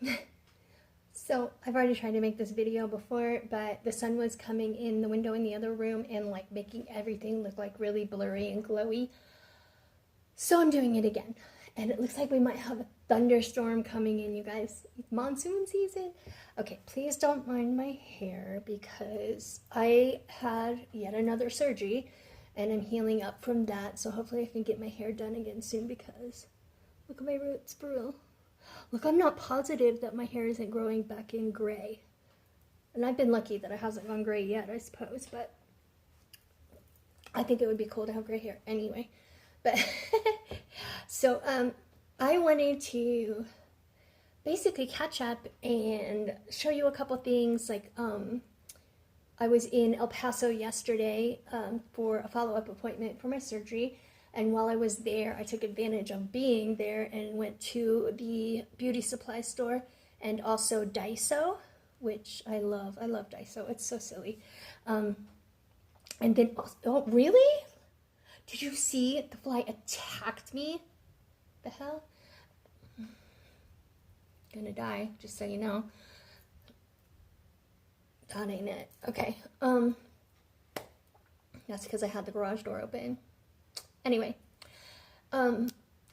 guys. So I've already tried to make this video before, but the sun was coming in the window in the other room and like making everything look like really blurry and glowy. So I'm doing it again. And it looks like we might have a thunderstorm coming in, you guys. It's monsoon season. Okay, please don't mind my hair because I had yet another surgery and I'm healing up from that. So hopefully I can get my hair done again soon because look at my roots, for real. Look, I'm not positive that my hair isn't growing back in gray. And I've been lucky that it hasn't gone gray yet, I suppose, but I think it would be cool to have gray hair anyway. But so I wanted to basically catch up and show you a couple things. Like I was in El Paso yesterday for a follow-up appointment for my surgery. And while I was there, I took advantage of being there and went to the beauty supply store and also Daiso, which I love. I love Daiso. It's so silly. And then, oh, really? Did you see the fly attacked me? The hell? Gonna die, just so you know. That ain't it. Okay. That's because I had the garage door open. Anyway, I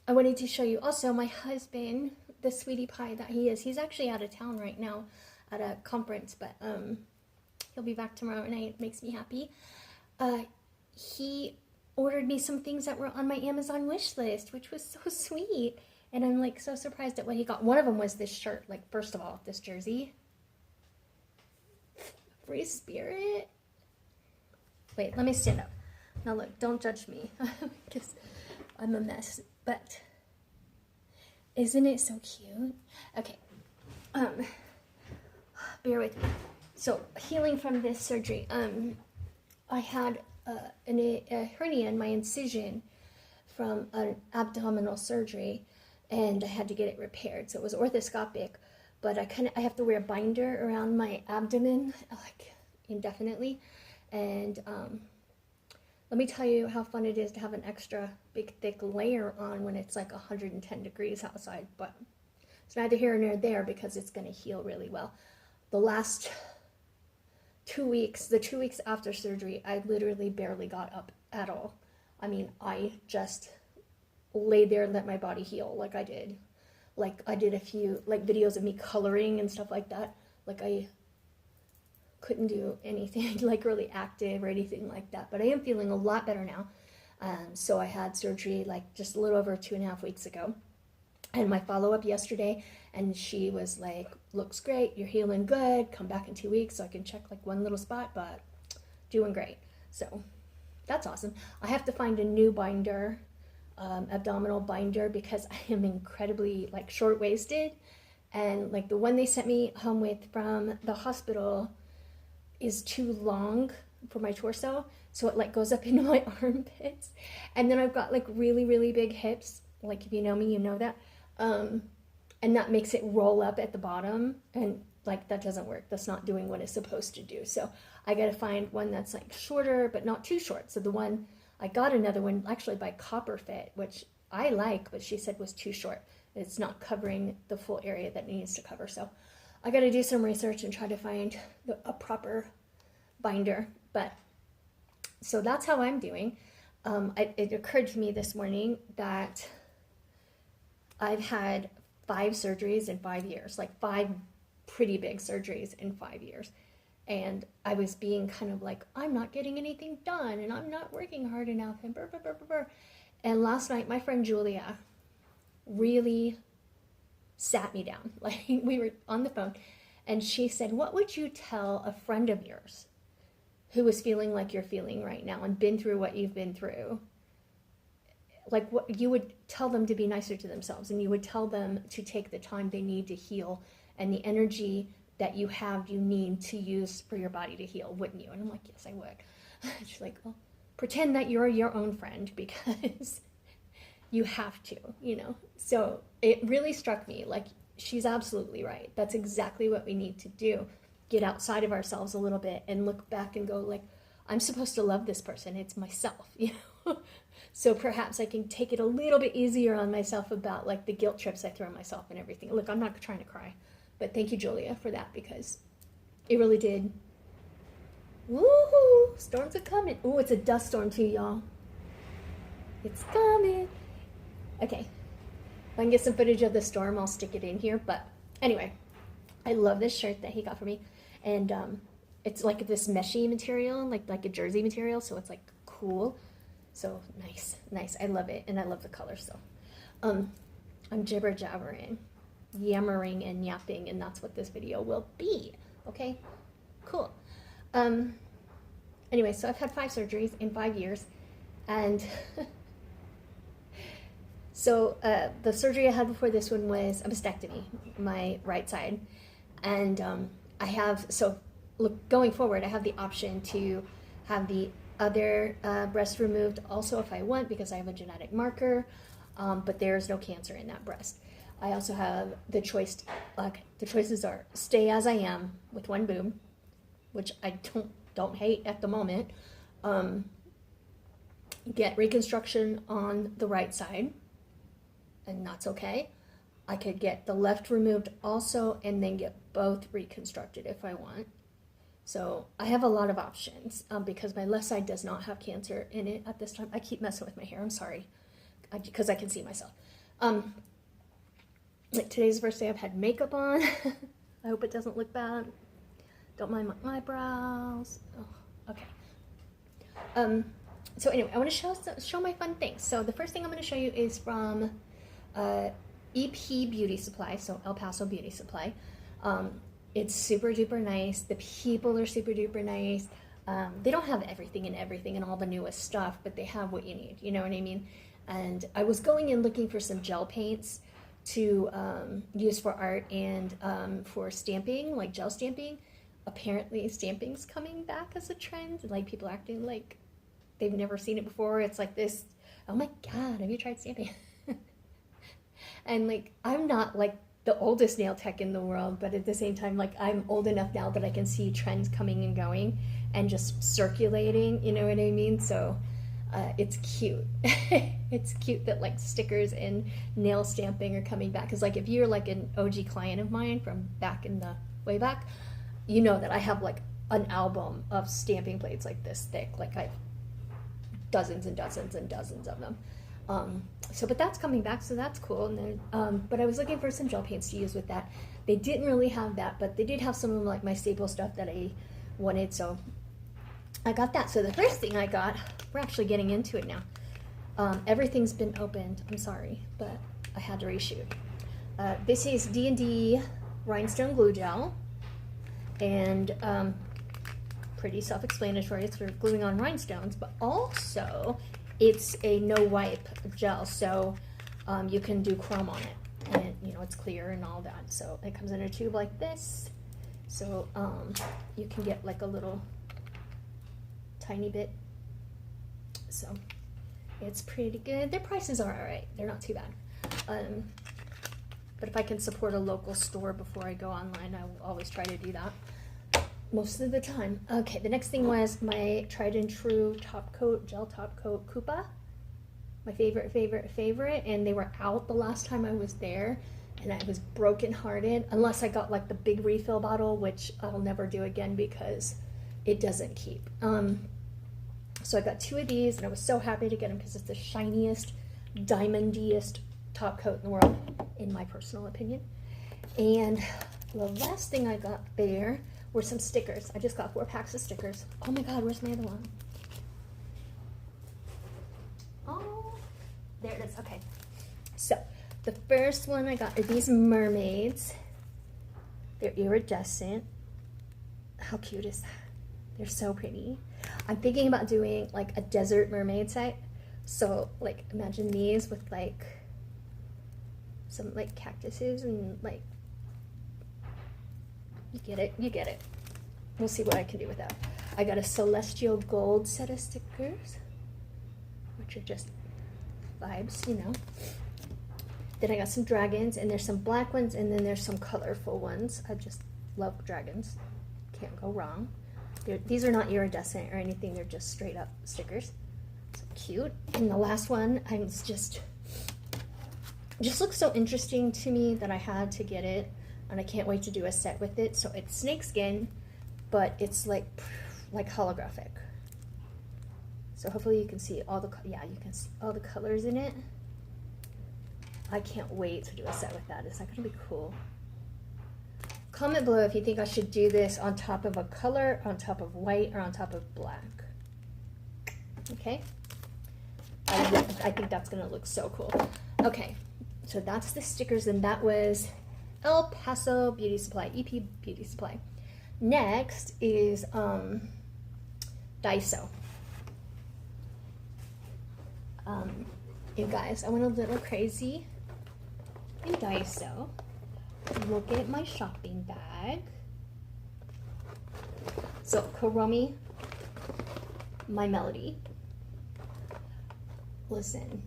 wanted to show you also my husband, the sweetie pie that he is. He's actually out of town right now at a conference, but he'll be back tomorrow night. It makes me happy. He ordered me some things that were on my Amazon wish list, which was so sweet. And I'm like so surprised at what he got. One of them was this shirt. Like, first of all, this jersey. Free spirit. Wait, let me stand up. Now look, don't judge me, because I'm a mess, but isn't it so cute? Okay, bear with me. So, healing from this surgery, I had a hernia in my incision from an abdominal surgery, and I had to get it repaired, so it was orthoscopic, but I have to wear a binder around my abdomen, like, indefinitely, and, let me tell you how fun it is to have an extra big thick layer on when it's like 110 degrees outside, but it's neither here nor there because it's going to heal really well. The last 2 weeks, the 2 weeks after surgery, I literally barely got up at all. I mean, I just lay there and let my body heal like I did. Like I did a few like videos of me coloring and stuff like that. Like I couldn't do anything like really active or anything like that, but I am feeling a lot better now. So I had surgery like just a little over 2.5 weeks ago, and my follow-up yesterday, and she was like, looks great, you're healing good, come back in 2 weeks so I can check like one little spot, but doing great. So that's awesome. I have to find a new binder, abdominal binder, because I am incredibly like short-waisted, and like the one they sent me home with from the hospital is too long for my torso, so it like goes up into my armpits, and then I've got like really, really big hips, like if you know me, you know that, and that makes it roll up at the bottom, and like that doesn't work. That's not doing what it's supposed to do. So I gotta find one that's like shorter but not too short. So the one I got, another one actually by Copper Fit, which I like, but she said was too short. It's not covering the full area that it needs to cover. So I got to do some research and try to find a proper binder. But so that's how I'm doing. It occurred to me this morning that I've had 5 surgeries in 5 years, like 5 pretty big surgeries in 5 years. And I was being kind of like, I'm not getting anything done and I'm not working hard enough and burr, burr, burr, burr, burr. And last night, my friend Julia really sat me down. Like, we were on the phone, and she said, what would you tell a friend of yours who is feeling like you're feeling right now and been through what you've been through? Like, what you would tell them to be nicer to themselves, and you would tell them to take the time they need to heal, and the energy that you have, you need to use for your body to heal, wouldn't you? And I'm like, yes, I would. She's like, well, pretend that you're your own friend, because you have to, you know? So it really struck me, like, she's absolutely right. That's exactly what we need to do. Get outside of ourselves a little bit and look back and go, like, I'm supposed to love this person. It's myself, you know? So perhaps I can take it a little bit easier on myself about like the guilt trips I throw on myself and everything. Look, I'm not trying to cry, but thank you, Julia, for that, because it really did. Woohoo! Storms are coming. Ooh, it's a dust storm too, y'all. It's coming. Okay. If I can get some footage of the storm, I'll stick it in here. But anyway, I love this shirt that he got for me. And it's like this meshy material, like a jersey material. So it's like cool. So nice, nice. I love it. And I love the color. So I'm jibber jabbering, yammering and yapping. And that's what this video will be. Okay, cool. Anyway, so I've had 5 surgeries in 5 years. And so the surgery I had before this one was a mastectomy, my right side. And I have, so look, going forward, I have the option to have the other breast removed also if I want, because I have a genetic marker, but there's no cancer in that breast. I also have the choice, the choices are stay as I am with one boob, which I don't hate at the moment, get reconstruction on the right side, and that's okay. I could get the left removed also and then get both reconstructed if I want. So I have a lot of options because my left side does not have cancer in it at this time. I keep messing with my hair, I'm sorry, because I can see myself. Like today's the first day I've had makeup on. I hope it doesn't look bad. Don't mind my eyebrows. Oh, okay. So anyway, I want to show my fun things. So the first thing I'm going to show you is from EP Beauty Supply, so El Paso Beauty Supply. It's super duper nice. The people are super duper nice. They don't have everything and all the newest stuff, but they have what you need, you know what I mean? And I was going in looking for some gel paints to use for art and for stamping, like gel stamping. Apparently stamping's coming back as a trend, like people acting like they've never seen it before. It's like this, oh my god, have you tried stamping? And like, I'm not like the oldest nail tech in the world, but at the same time, like I'm old enough now that I can see trends coming and going and just circulating, you know what I mean? So it's cute. It's cute that like stickers and nail stamping are coming back. Cause like if you're like an OG client of mine from back in the way back, you know that I have like an album of stamping plates like this thick. Like I have dozens and dozens and dozens of them. But that's coming back, so that's cool. And then, but I was looking for some gel paints to use with that. They didn't really have that, but they did have some of like my staple stuff that I wanted, so I got that. So the first thing I got, we're actually getting into it now. Everything's been opened. I'm sorry, but I had to reshoot. This is D&D Rhinestone Glue Gel, and pretty self-explanatory. It's for gluing on rhinestones, but also it's a no wipe gel, so you can do chrome on it, and you know it's clear and all that. So it comes in a tube like this, so you can get like a little tiny bit. So it's pretty good. Their prices are alright, they're not too bad. But if I can support a local store before I go online, I will always try to do that. Most of the time. Okay, the next thing was my tried and true top coat, gel top coat Koopa. My favorite, and they were out the last time I was there, and I was brokenhearted, unless I got like the big refill bottle, which I'll never do again because it doesn't keep. So I got 2 of these, and I was so happy to get them because it's the shiniest, diamondiest top coat in the world, in my personal opinion. And the last thing I got there were some stickers. I just got 4 packs of stickers. Oh my god, where's my other one? Oh, there it is. Okay. So, the first one I got are these mermaids. They're iridescent. How cute is that? They're so pretty. I'm thinking about doing like a desert mermaid set. So, like, imagine these with like some like cactuses and like, you get it. We'll see what I can do with that. I got a celestial gold set of stickers, which are just vibes, you know. Then I got some dragons, and there's some black ones, and then there's some colorful ones. I just love dragons. Can't go wrong. These are not iridescent or anything, they're just straight up stickers. So cute. And the last one, just looks so interesting to me that I had to get it, and I can't wait to do a set with it. So it's snakeskin, but it's like holographic. So hopefully you can see all the, yeah, you can see all the colors in it. I can't wait to do a set with that. Is that gonna be cool? Comment below if you think I should do this on top of a color, on top of white, or on top of black. Okay? I think that's gonna look so cool. Okay, so that's the stickers, and that was El Paso Beauty Supply, EP Beauty Supply. Next is Daiso. You guys, I went a little crazy in Daiso. Look at my shopping bag. So Kuromi, my melody. Listen,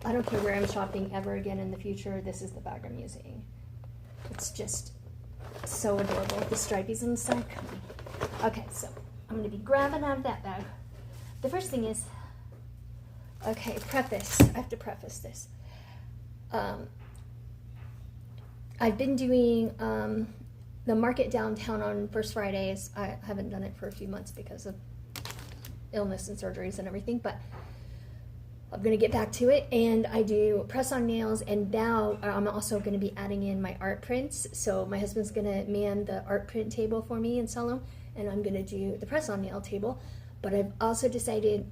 I don't care where I'm shopping ever again in the future, this is the bag I'm using. It's just so adorable. The stripies on the side. Okay, so I'm gonna be grabbing out of that bag. The first thing is, okay, preface. I have to preface this. I've been doing the market downtown on First Fridays. I haven't done it for a few months because of illness and surgeries and everything, but I'm gonna get back to it. And I do press-on nails, and now I'm also gonna be adding in my art prints. So my husband's gonna man the art print table for me and sell them, and I'm gonna do the press-on nail table. But I've also decided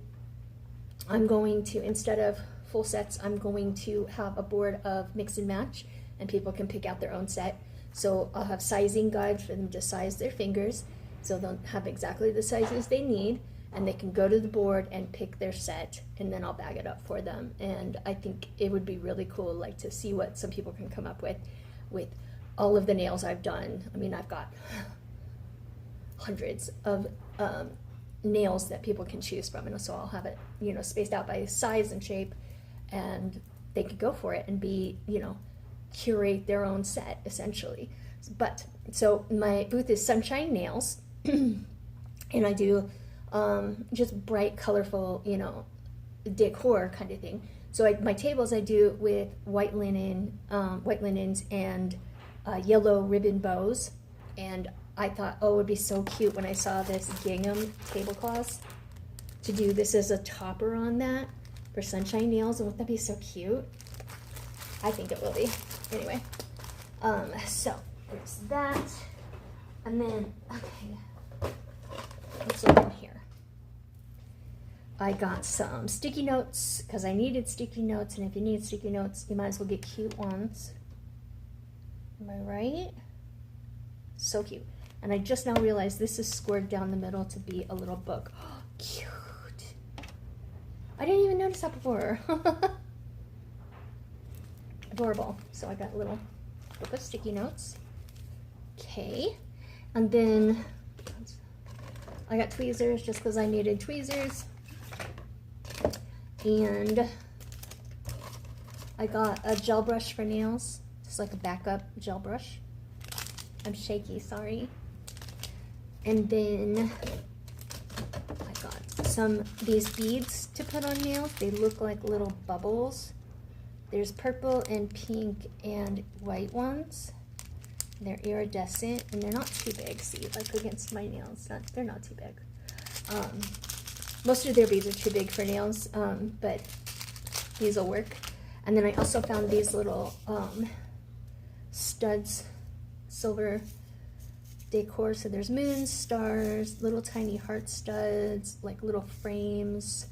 I'm going to, instead of full sets, I'm going to have a board of mix and match, and people can pick out their own set. So I'll have sizing guides for them to size their fingers, so they'll have exactly the sizes they need, and they can go to the board and pick their set, and then I'll bag it up for them. And I think it would be really cool, like, to see what some people can come up with all of the nails I've done. I mean, I've got hundreds of nails that people can choose from, and so I'll have it, you know, spaced out by size and shape, and they could go for it and be, you know, curate their own set essentially. But so my booth is Sunshine Nails, and I do just bright, colorful, you know, decor kind of thing. So my tables I do with white linen, white linens, and yellow ribbon bows. And I thought, oh, it would be so cute when I saw this gingham tablecloths to do this as a topper on that for Sunshine Nails. And wouldn't that be so cute? I think it will be. Anyway, so there's that. And then, okay, let's look in here. I got some sticky notes because I needed sticky notes, and if you need sticky notes, you might as well get cute ones. Am I right? So cute. And I just now realized this is scored down the middle to be a little book. Oh, cute. I didn't even notice that before. Adorable. So I got a little book of sticky notes. Okay. And then I got tweezers just because I needed tweezers. And I got a gel brush for nails. Just like a backup gel brush. I'm shaky, sorry. And then I got these beads to put on nails. They look like little bubbles. There's purple and pink and white ones. They're iridescent, and they're not too big. See, like against my nails, they're not too big. Most of their beads are too big for nails, but these will work. And then I also found these little studs, silver decor. So there's moons, stars, little tiny heart studs, like little frames,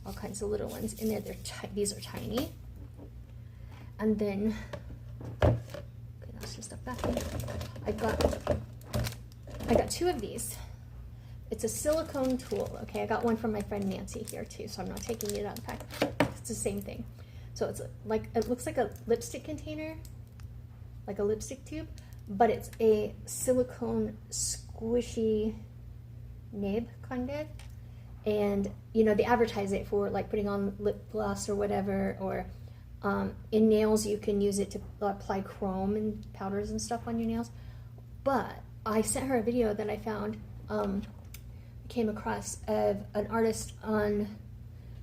all kinds of little ones in there. These are tiny. And then, okay, that's just a vacuum. I got two of these. It's a silicone tool. Okay, I got one from my friend Nancy here too, so I'm not taking it out of the pack. It's the same thing. So it's like, it looks like a lipstick container, like a lipstick tube, but it's a silicone squishy nib kind of. And you know, they advertise it for like putting on lip gloss or whatever, or in nails you can use it to apply chrome and powders and stuff on your nails. But I sent her a video that I found came across of an artist on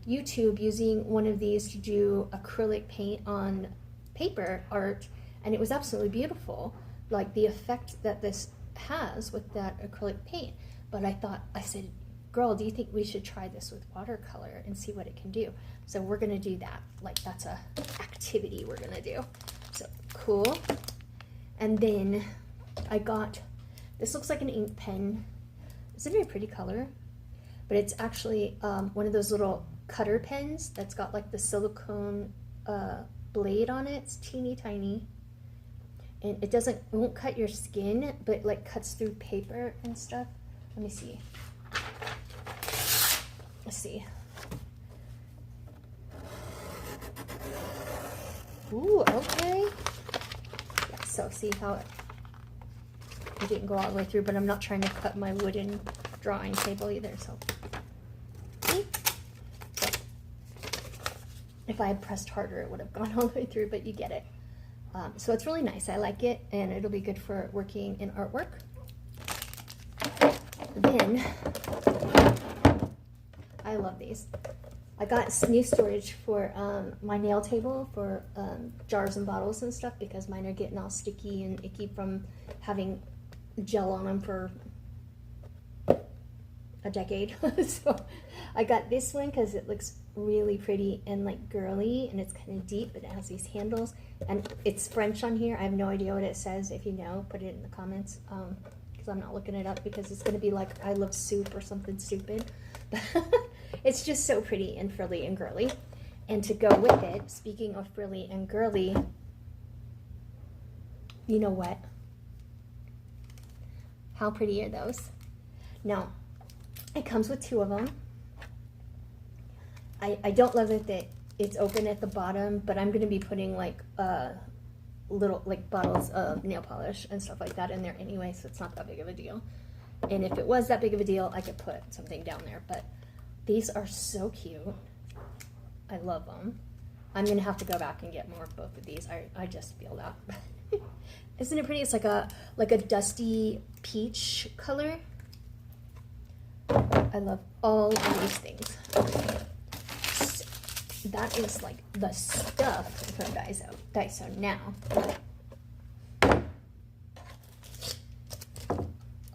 YouTube using one of these to do acrylic paint on paper art, and it was absolutely beautiful, like the effect that this has with that acrylic paint. But I said, girl, do you think we should try this with watercolor and see what it can do? So we're gonna do that. Like, that's a activity we're gonna do. So cool. And then I got, this looks like an ink pen. It's a very pretty color, but it's actually one of those little cutter pens that's got like the silicone blade on it. It's teeny tiny, and it won't cut your skin, but like cuts through paper and stuff. Let me see. Let's see. Ooh, okay. Yeah, so see how it didn't go all the way through, but I'm not trying to cut my wooden drawing table either, so. See? So if I had pressed harder, it would have gone all the way through, but you get it. So it's really nice. I like it, and it'll be good for working in artwork. Then, I love these. I got new storage for my nail table for jars and bottles and stuff, because mine are getting all sticky and icky from having gel on them for a decade. So I got this one because it looks really pretty and like girly, and it's kind of deep, but it has these handles, and it's French on here. I have no idea what it says. If you know, put it in the comments, because I'm not looking it up, because it's going to be like I love soup or something stupid. It's just so pretty and frilly and girly. And to go with it, speaking of frilly and girly, you know what? How pretty are those? Now, it comes with two of them. I don't love it that it's open at the bottom, but I'm going to be putting like little like bottles of nail polish and stuff like that in there anyway, so it's not that big of a deal. And if it was that big of a deal, I could put something down there. But these are so cute. I love them. I'm going to have to go back and get more of both of these. I just feel that. Isn't it pretty? It's like a dusty peach color. I love all of these things. So that is like the stuff from Daiso. Now,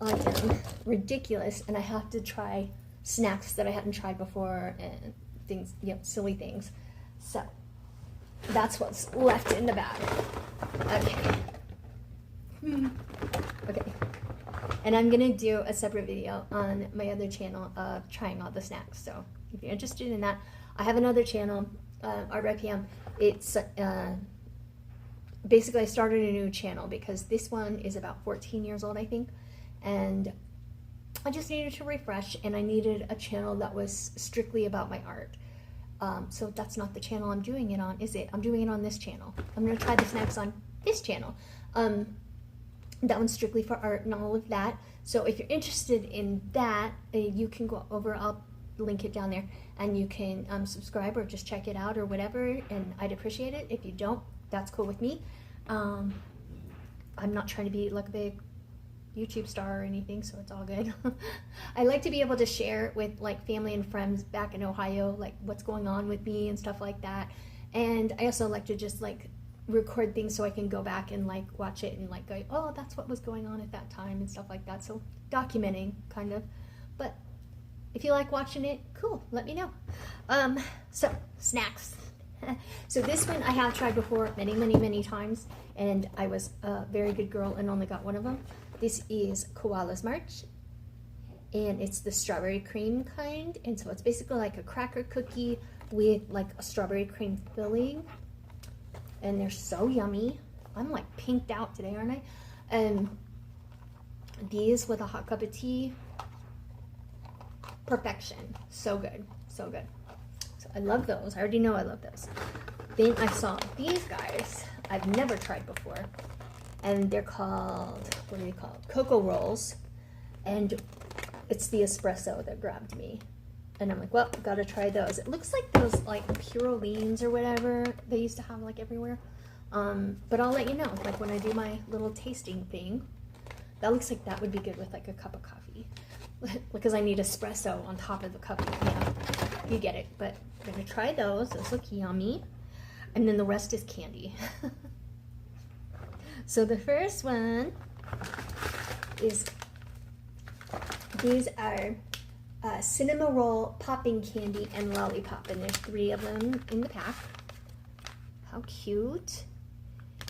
I am ridiculous, and I have to try snacks that I hadn't tried before and things, you know, silly things. So that's what's left in the bag. Okay. Okay. And I'm gonna do a separate video on my other channel of trying all the snacks. So if you're interested in that, I have another channel, Art by PM. It's basically I started a new channel because this one is about 14 years old, I think, and I just needed to refresh, and I needed a channel that was strictly about my art. So that's not the channel I'm doing it on, is it? I'm doing it on this channel. I'm gonna try the snacks on this channel. That one's strictly for art and all of that. So if you're interested in that, you can go over, I'll link it down there, and you can subscribe or just check it out or whatever, and I'd appreciate it. If you don't, that's cool with me. I'm not trying to be like a big YouTube star or anything, so it's all good. I like to be able to share with like family and friends back in Ohio, like what's going on with me and stuff like that. And I also like to just like record things so I can go back and like watch it and like go, oh, that's what was going on at that time and stuff like that. So documenting kind of. But if you like watching it, cool, let me know. So snacks. So this one I have tried before many times, and I was a very good girl and only got one of them. This is Koala's March, and it's the strawberry cream kind, and so it's basically like a cracker cookie with like a strawberry cream filling, and they're so yummy. I'm like pinked out today, aren't I? These with a hot cup of tea, perfection. So good, so good. So I love those. I already know I love those. Then I saw these guys I've never tried before, and they're called, what are they called? Cocoa rolls, and it's the espresso that grabbed me. And I'm like, well, gotta try those. It looks like those like Purolines or whatever they used to have like everywhere. But I'll let you know, like when I do my little tasting thing. That looks like that would be good with like a cup of coffee. because I need espresso on top of the cup. Yeah, you get it. But I'm gonna try those. Those look yummy. And then the rest is candy. So the first one is, these are cinnamon roll popping candy and lollipop, and there's 3 of them in the pack. How cute.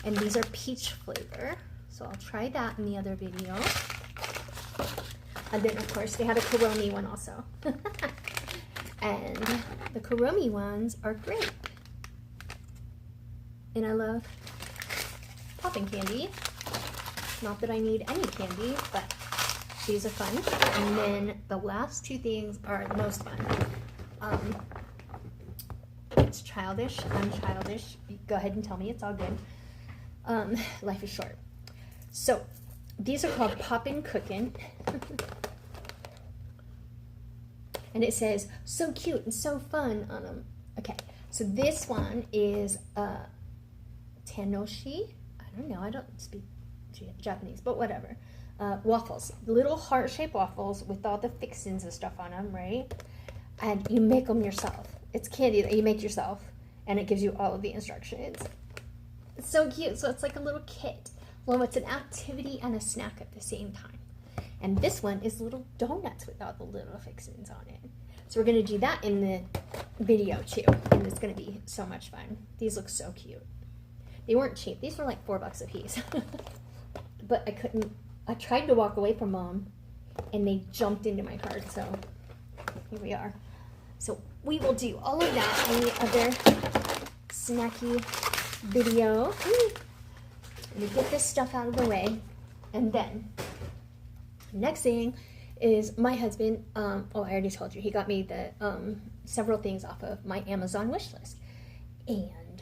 And these are peach flavor, so I'll try that in the other video. And then of course they had a Kuromi one also. And the Kuromi ones are grape, and I love popping candy. Not that I need any candy, but these are fun. And then the last 2 things are the most fun. It's childish. I'm childish. Go ahead and tell me, it's all good. Life is short. So these are called Poppin' Cookin'. And it says, so cute and so fun on them. Okay, so this one is Tanoshi. I don't know, I don't speak Japanese, but whatever. Waffles, little heart-shaped waffles with all the fixins and stuff on them, right? And you make them yourself. It's candy that you make yourself, and it gives you all of the instructions. It's so cute. So it's like a little kit. Well, it's an activity and a snack at the same time. And this one is little donuts with all the little fixins on it. So we're gonna do that in the video too, and it's gonna be so much fun. These look so cute. They weren't cheap. These were like $4 a piece. But I couldn't, I tried to walk away from Mom, and they jumped into my cart, so here we are. So we will do all of that in the other snacky video. Let me get this stuff out of the way, and then next thing is my husband, oh, I already told you, he got me the several things off of my Amazon wish list. And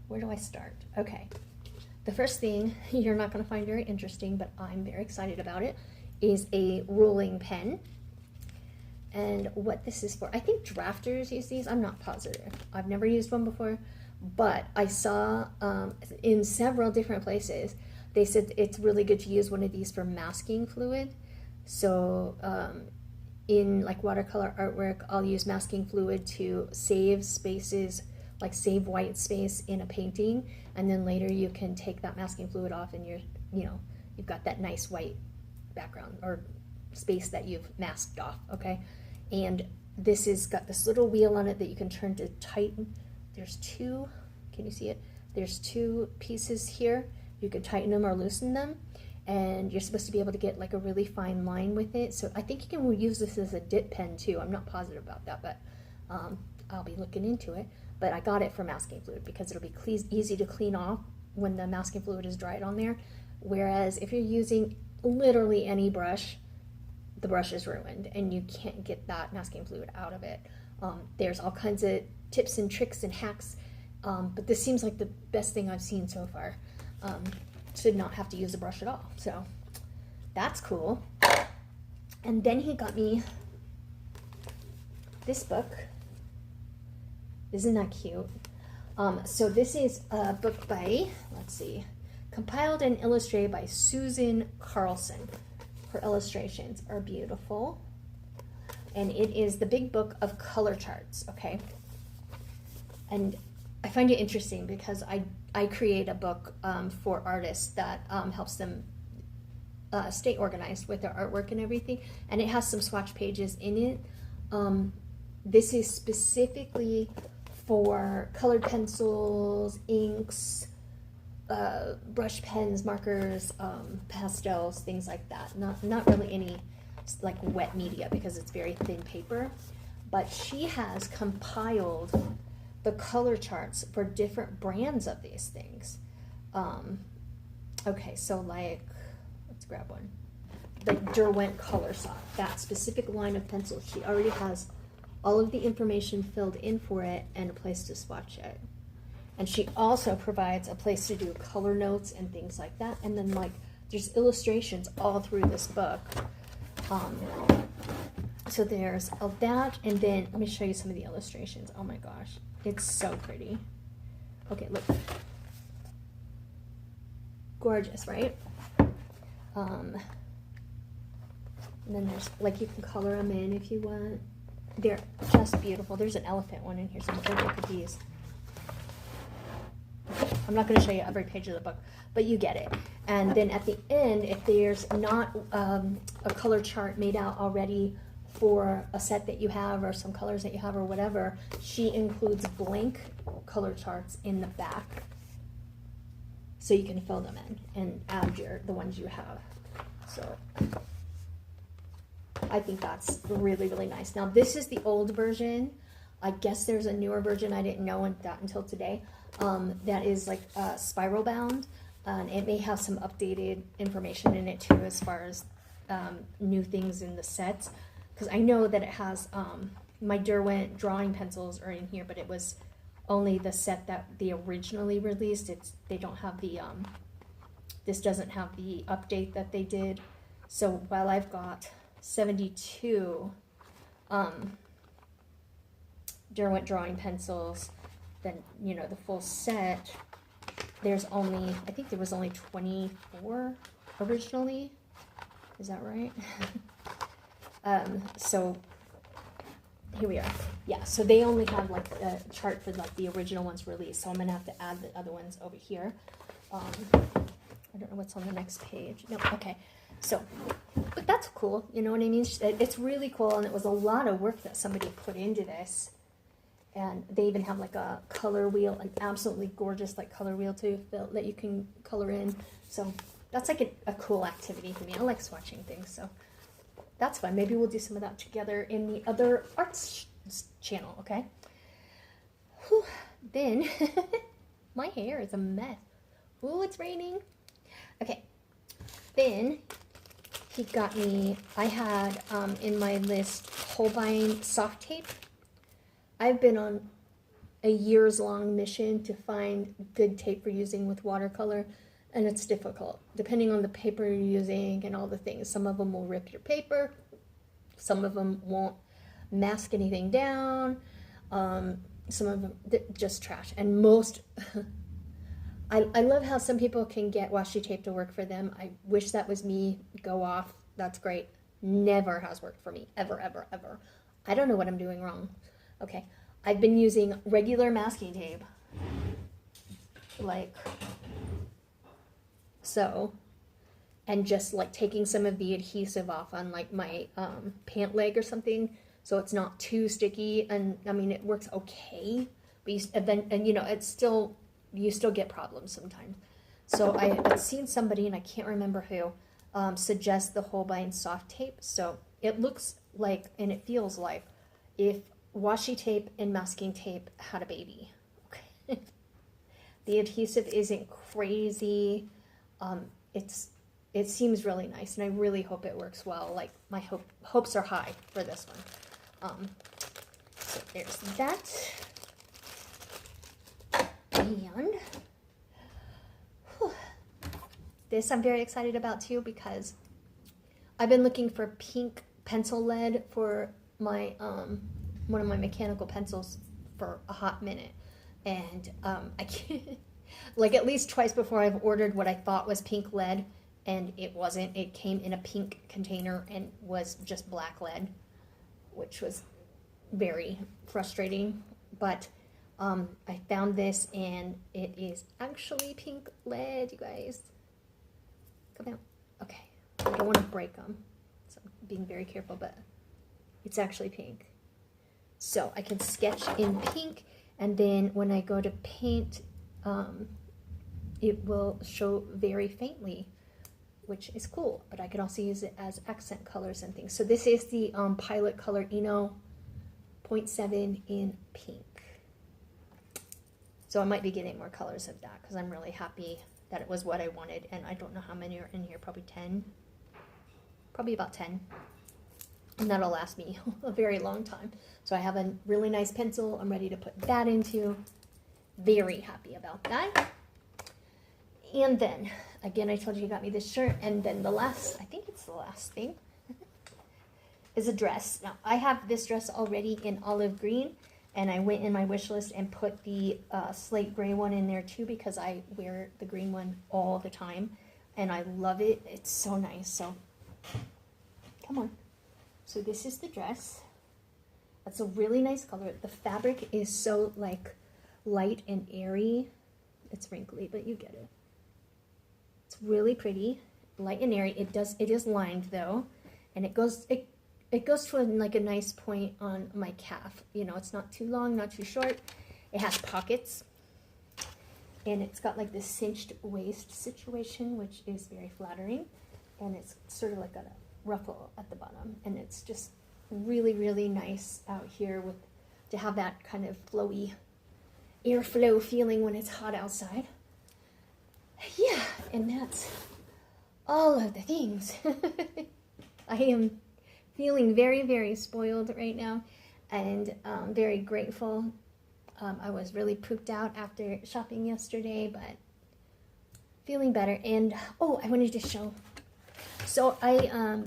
where do I start? Okay, the first thing you're not going to find very interesting, but I'm very excited about it, is a ruling pen. And what this is for, I think drafters use these. I'm not positive. I've never used one before, but I saw in several different places, they said it's really good to use one of these for masking fluid. So in like watercolor artwork, I'll use masking fluid to save spaces, like save white space in a painting, and then later you can take that masking fluid off and you've got that nice white background or space that you've masked off, okay? And this has got this little wheel on it that you can turn to tighten. There's 2, can you see it? There's 2 pieces here. You can tighten them or loosen them, and you're supposed to be able to get like a really fine line with it. So I think you can use this as a dip pen too. I'm not positive about that, but I'll be looking into it. But I got it for masking fluid because it'll be easy to clean off when the masking fluid is dried on there. Whereas if you're using literally any brush, the brush is ruined and you can't get that masking fluid out of it. There's all kinds of tips and tricks and hacks, but this seems like the best thing I've seen so far. Should not have to use a brush at all, so that's cool. And then he got me this book. Isn't that cute? So this is a book by, let's see, compiled and illustrated by Susan Carlson. Her illustrations are beautiful. And it is the big book of color charts, okay? And I find it interesting because I create a book for artists that helps them stay organized with their artwork and everything. And it has some swatch pages in it. This is specifically for colored pencils, inks, brush pens, markers, pastels, things like that. Not really any like wet media because it's very thin paper, but she has compiled the color charts for different brands of these things. Okay, so like, let's grab one. The Derwent Color Soft, that specific line of pencils, she already has all of the information filled in for it and a place to swatch it. And she also provides a place to do color notes and things like that. And then like there's illustrations all through this book. So there's all that, and then let me show you some of the illustrations. Oh my gosh, it's so pretty. Okay, look. Gorgeous, right? And then there's, like, you can color them in if you want. They're just beautiful. There's an elephant one in here, so I'm sure look at these. I'm not going to show you every page of the book, but you get it. And then at the end, if there's not a color chart made out already for a set that you have or some colors that you have or whatever, she includes blank color charts in the back so you can fill them in and add the ones you have. So I think that's really, really nice. Now this is the old version. I guess there's a newer version. I didn't know that until today. That is like spiral bound. And it may have some updated information in it too, as far as new things in the sets. Because I know that it has, my Derwent drawing pencils are in here, but it was only the set that they originally released. They don't have the, this doesn't have the update that they did. So while I've got 72 Derwent drawing pencils, then, you know, the full set, there's only, I think there was only 24 originally. Is that right? So here we are. Yeah, so they only have like a chart for like the original ones released. So I'm gonna have to add the other ones over here. I don't know what's on the next page. No, okay. So, but that's cool. You know what I mean? It's really cool, and it was a lot of work that somebody put into this. And they even have like a color wheel, an absolutely gorgeous like color wheel too that you can color in. So that's like a cool activity for me. I like swatching things, so that's fun. Maybe we'll do some of that together in the other arts channel, okay? Whew. Then, my hair is a mess. Ooh, it's raining. Okay, then he got me, I had in my list Holbein soft tape. I've been on a years-long mission to find good tape for using with watercolor, and it's difficult, depending on the paper you're using and all the things. Some of them will rip your paper, some of them won't mask anything down, some of them just trash, and most, I love how some people can get washi tape to work for them. I wish that was me. Go off, that's great. Never has worked for me, ever, ever, ever. I don't know what I'm doing wrong. Okay, I've been using regular masking tape, like so, and just like taking some of the adhesive off on like my pant leg or something, so it's not too sticky. And I mean, it works okay, but you know, it's still, you still get problems sometimes. So I had seen somebody, and I can't remember who, suggest the Holbein soft tape. So it looks like, and it feels like, if washi tape and masking tape had a baby. Okay. The adhesive isn't crazy. It seems really nice, and I really hope it works well. Like, my hopes are high for this one. So there's that. And this I'm very excited about too, because I've been looking for pink pencil lead for my one of my mechanical pencils for a hot minute, and I can't, like, at least twice before I've ordered what I thought was pink lead, and it wasn't. It came in a pink container and was just black lead, which was very frustrating. But I found this, and it is actually pink lead, you guys. Come out. Okay, I don't want to break them, so I'm being very careful, but it's actually pink. So I can sketch in pink, and then when I go to paint, it will show very faintly, which is cool, but I can also use it as accent colors and things. So this is the Pilot Color Eno 0.7 in pink. So I might be getting more colors of that, because I'm really happy that it was what I wanted, and I don't know how many are in here, probably 10, probably about 10. And that'll last me a very long time. So I have a really nice pencil I'm ready to put that into. Very happy about that. And then, again, I told you got me this shirt. And then the last, I think it's the last thing, is a dress. Now, I have this dress already in olive green. And I went in my wish list and put the slate gray one in there too, because I wear the green one all the time. And I love it. It's so nice. So Come on. So this is the dress. That's a really nice color. The fabric is so like light and airy. It's wrinkly, but you get it. It's really pretty, light and airy. It is lined though, and it goes to like a nice point on my calf. You know, it's not too long, not too short. It has pockets, and it's got like this cinched waist situation, which is very flattering, and it's sort of like got a ruffle at the bottom, and it's just really, really nice out here to have that kind of flowy airflow feeling when it's hot outside. Yeah, and that's all of the things. I am feeling very, very spoiled right now, and very grateful. I was really pooped out after shopping yesterday, but feeling better. And oh, I wanted to show. So I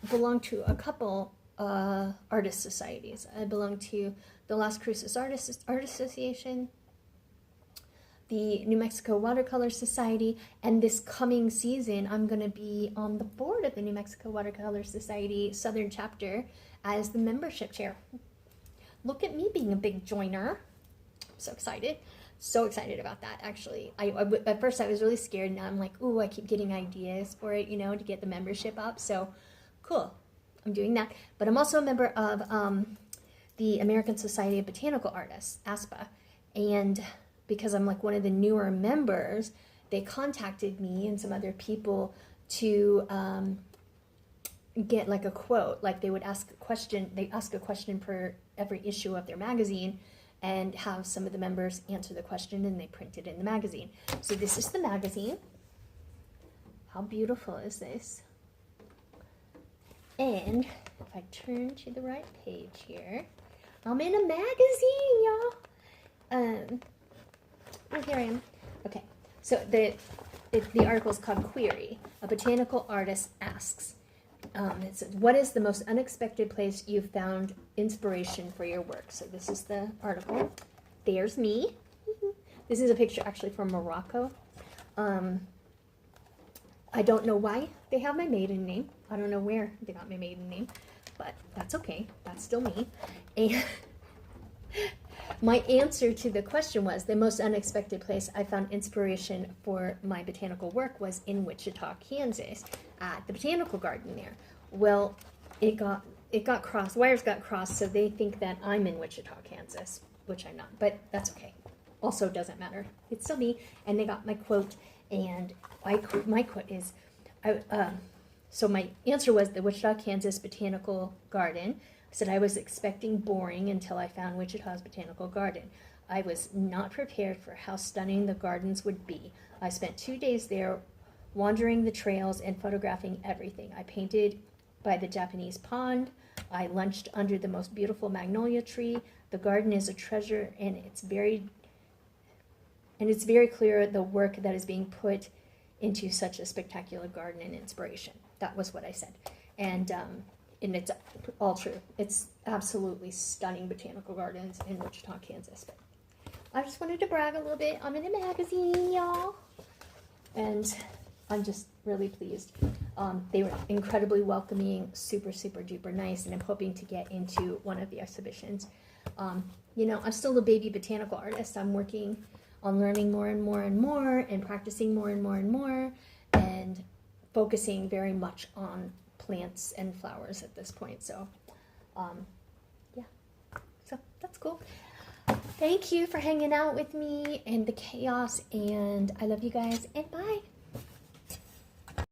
belong to a couple artist societies. I belong to the Las Cruces Art Association, the New Mexico Watercolor Society, and this coming season I'm going to be on the board of the New Mexico Watercolor Society Southern Chapter as the membership chair. Look at me being a big joiner. I'm so excited about that. Actually, at first I was really scared. Now I'm like, ooh, I keep getting ideas for it, you know, to get the membership up. So cool, I'm doing that. But I'm also a member of the American Society of Botanical Artists, ASPA, and because I'm like one of the newer members, they contacted me and some other people to get like a quote. Like they would ask a question. They ask a question per every issue of their magazine, and have some of the members answer the question, and they print it in the magazine. So this is the magazine. How beautiful is this? And if I turn to the right page here, I'm in a magazine, y'all. Oh, here I am. Okay, so the article is called Query. A botanical artist asks. It says, what is the most unexpected place you've found inspiration for your work? So this is the article. There's me. This is a picture actually from Morocco. I don't know why they have my maiden name. I don't know where they got my maiden name, but that's okay. That's still me. And my answer to the question was, the most unexpected place I found inspiration for my botanical work was in Wichita, Kansas, at the botanical garden there. Well, it got crossed, wires got crossed, so they think that I'm in Wichita, Kansas, which I'm not, but that's okay. Also doesn't matter. It's still me, and they got my quote, and my quote is, so my answer was the Wichita, Kansas Botanical Garden. I said I was expecting boring until I found Wichita's Botanical Garden. I was not prepared for how stunning the gardens would be. I spent 2 days there wandering the trails and photographing everything. I painted by the Japanese pond. I lunched under the most beautiful magnolia tree. The garden is a treasure, and it's very clear the work that is being put into such a spectacular garden and inspiration. That was what I said. And it's all true. It's absolutely stunning botanical gardens in Wichita, Kansas. But I just wanted to brag a little bit. I'm in a magazine, y'all. And I'm just really pleased. They were incredibly welcoming, super, super duper nice, and I'm hoping to get into one of the exhibitions. You know, I'm still a baby botanical artist. I'm working on learning more and more and more, and practicing more and more and more, and focusing very much on plants and flowers at this point. So, yeah, so that's cool. Thank you for hanging out with me and the chaos, and I love you guys, and bye.